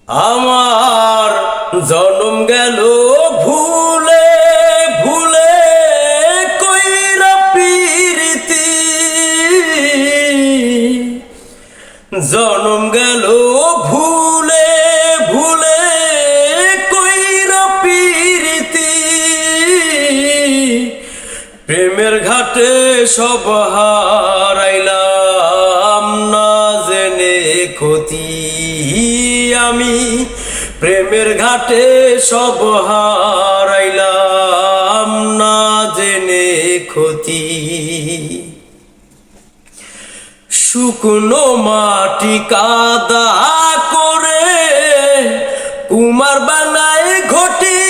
আমার জনম গেল ভুলে ভুলে কইরা পিরিতি, জনম গেল ভুলে ভুলে কইরা পিরিতি। প্রেমের ঘাটে সব হারাইলাম না জেনে ক্ষতি, আমি প্রেমের ঘাটে সব হারাইলাম না জেনে ক্ষতি। শুকনো মাটি কাদা করে কুমার বানায় ঘটি,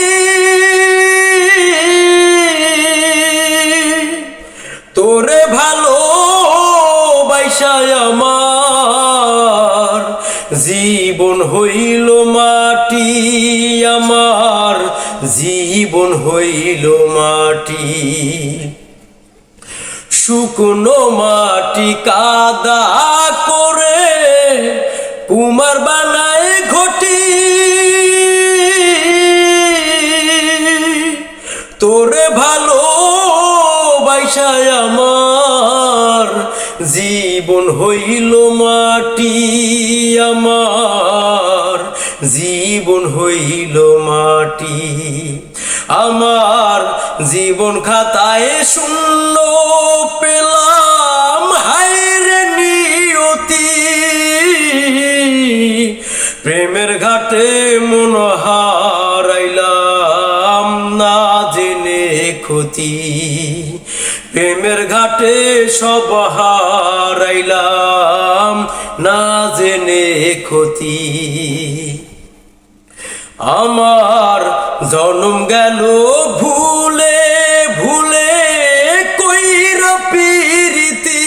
তোরে ভালো বাইসায় আমার জীবন হইল মাটি, আমার জীবন হইল মাটি। শুকনো মাটি কাদা করে কুমার বানায় ঘটি, তোরে ভালো বাইসায় আমার জীবন হইল মাটি, আমার জীবন হইল মাটি। আমার জীবন খাতায় শূন্য পেলাম হায়রে নিয়তি, প্রেমের ঘাটে মন হারাইলাম না জেনে ক্ষতি। প্রেমের ঘাটে সব হারাইলাম না জেনে ক্ষতি। আমার জনম গেল ভুলে ভুলে কইরা পিরিতি,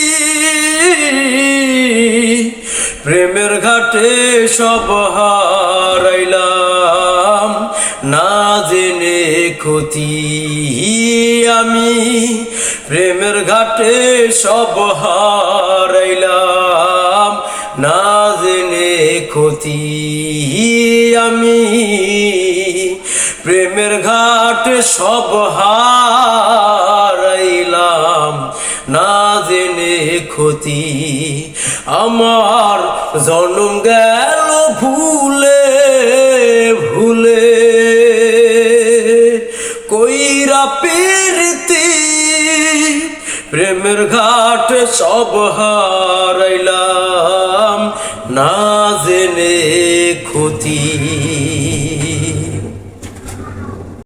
প্রেমের ঘাটে সব হারাইলাম না জেনে ক্ষতি। আমি প্রেমের ঘাটে সব হারাইলাম না জেনে ক্ষতি, আমি প্রেমের ঘাটে সব হারাইলাম না জেনে ক্ষতি। আমার জনম গেল ভুলে ভুলে কইরা পিরিতি, প্রেমের ঘাটে সব হারাইলাম না জেনে ক্ষতি।